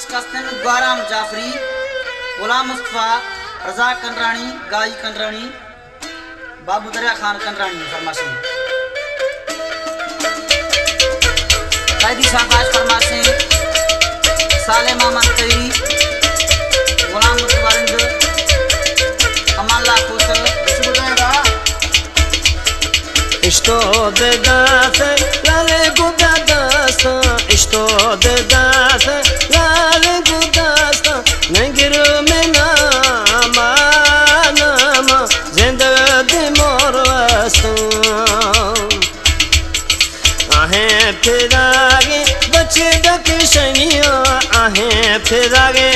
कस्तन ग्वाराम जाफरी, गुलाम मुस्तफा, रजा कंडरानी, गाई कंडरानी, बाबू दरिया खान कंडरानी फरमाशे। कैदी शाहबाज फरमाशे, साले मामन तई, गुलाम मुस्तफा रिंद, कमाला कोसल, इष्टो दे दास लाले गुदा दास, इष्टो दे दास लाले गुदा दास, नगर में नामा नामा जिंदगी मोर वास्ता। आहे फिरागे बच्चे दक्षिणिया, आहे फिरागे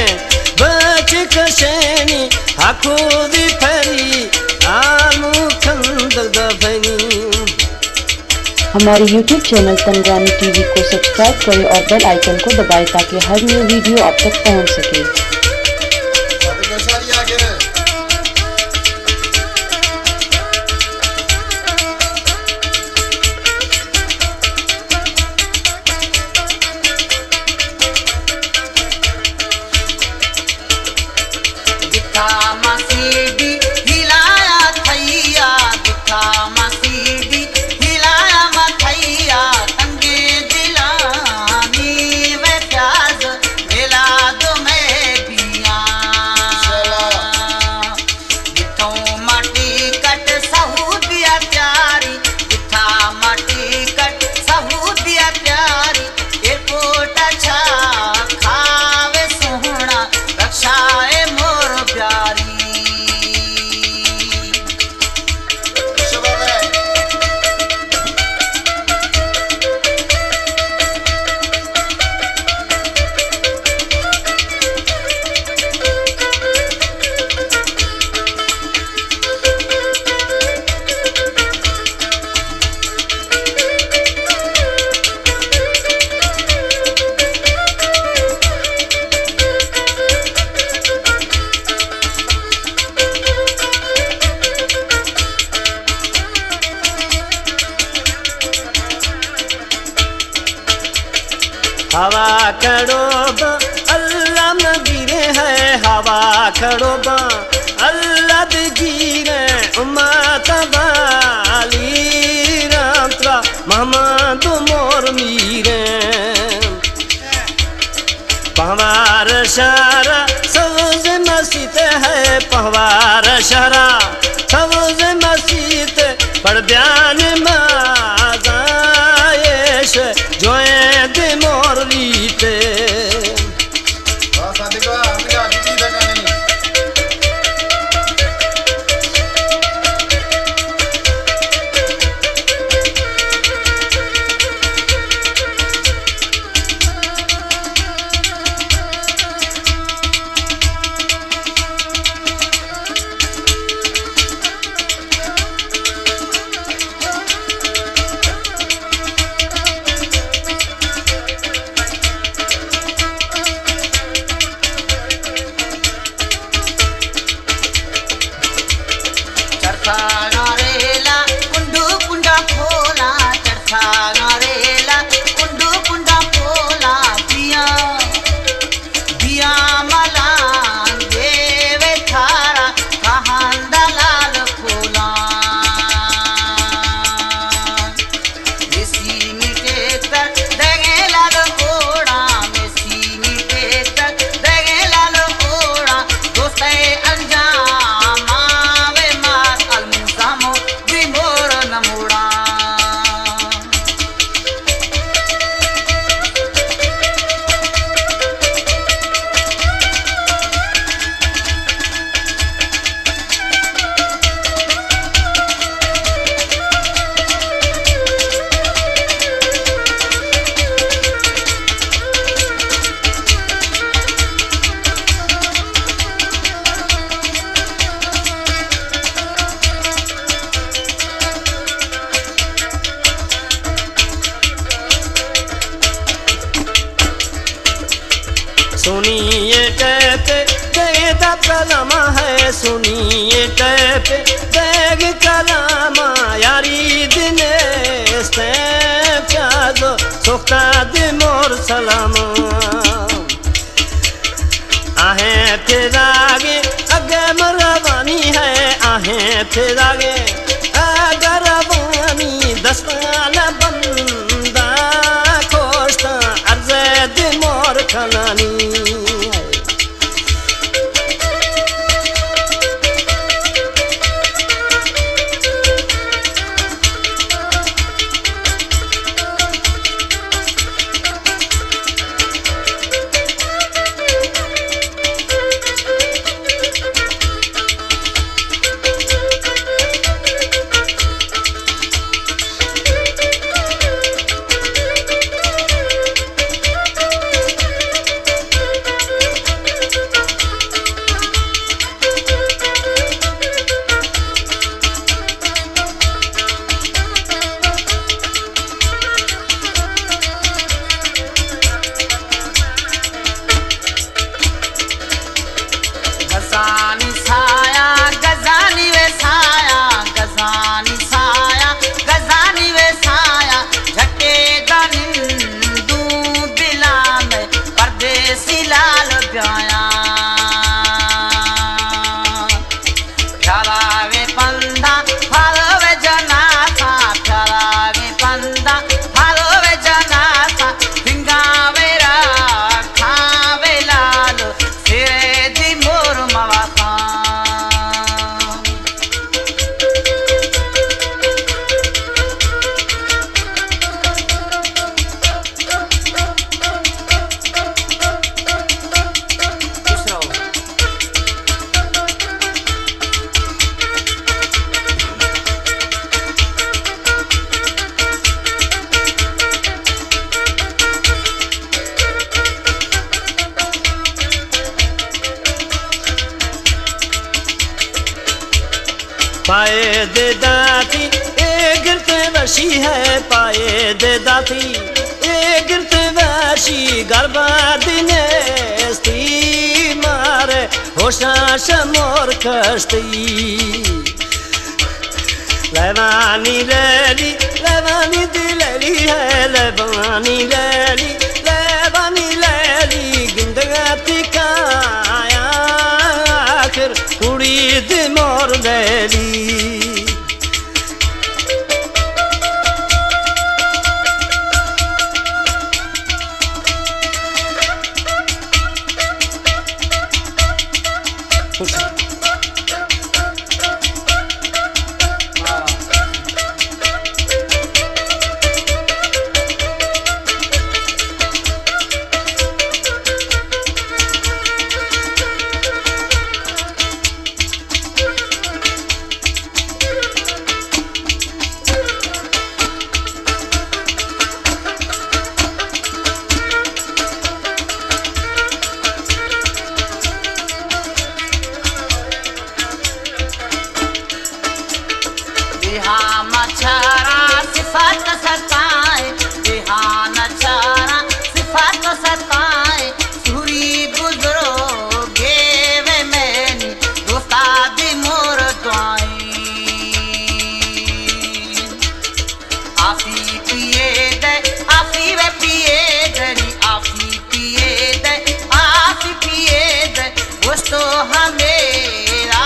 बच्चे कशनी, हाकू दी फरी आलू खंदर दफनी। हमारे YouTube चैनल तनरानी टीवी को सब्सक्राइब करें और बेल आइकन को दबाएं ताकि हर न्यू वीडियो आप तक पहुंच सके। हवा कड़ोबा अल्लाह न गिरे है, हवा कड़ोबा अल्लाह दे गिरे उम्मत वाली रामत्रा मोहम्मद मोर मीरे। पहवार शरा सवज मस्जिद है, पहवार शरा सवज मस्जिद पर बयान माजाएश जोए दे मोर लीते। सुनिए टैप बेद कलमा है, सुनिए टैप बैग कलामा यारी दिने से प्यादो सुखा दे मोर सलाम। फिरागे अगे मरवानी है आहें फिरागे अगर वानी दस्तान बंदा कोश्ता अर्ज़ दे मोर खनानी गजानी साया गजानी वे साया गजानी साया गजानी वे साया झटे दनिंदू दिला में परदेसी लाल ब्याया प्यारा वे पंदा फालो वे जनाता प्यारा वे पंदा फालो वे जनाता फिंगा वे रखा वे लाल सिरे दी मोर मवाका दूसरा पाए दे दाती ए गिरते वशी है पाए दे दाती ए गिरते वशी गरबा दिनेस्ती मारे होशाश मोर कश्ती लेवानी लेली दिलेली है लेवानी लेली गिंदगाती काया आखिर कुड़ी दी मोर लेली मछरा सिफात सताए बिहान छरा सिफात सताए सूरी गुजरो गेवे मैनी दोस्ता दी मोर द्वाई आफी पिए दे आफी वे पिए दरी आफी पिए दे आफी पिए दे दोस्तो हमेरा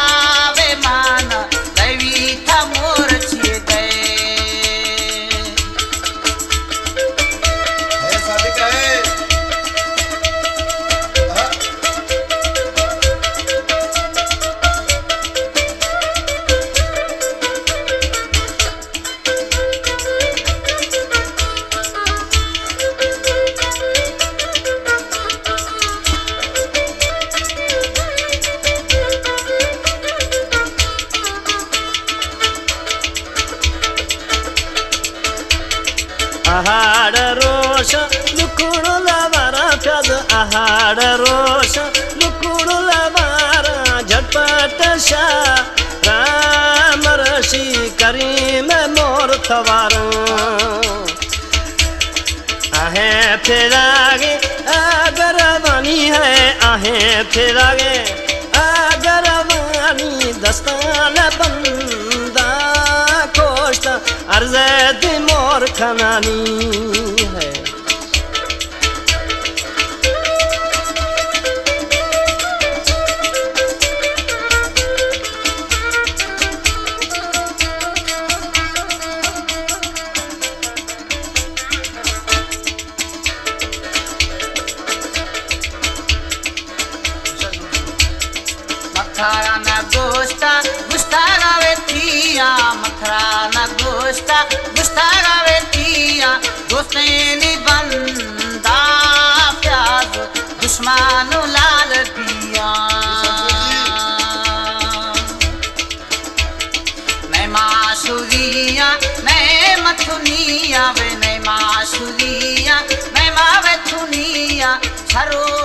वे मान लवी था मोर छिए दे आहार रोश लुकुड़ो लवारा प्याज आहार रोश लुकुड़ो लवारा झटपट शा राम ऋषि करीम मोर थवारो आहे फिरागे अगर वानी है आहे फिरागे अगर वानी दस्तान बंदा कोश्ता अर्ज़ दे मोर खनानी है गोष्टा गुस्ता गावे थिया मथरा न गोष्टा गुस्ता गावे थिया दोस्तेनी बंदा प्याज दुश्मनो लाल दिया मैं माशुरिया मैं मथुनिया वे मैं माशुरिया मैं मावे थुनिया छरो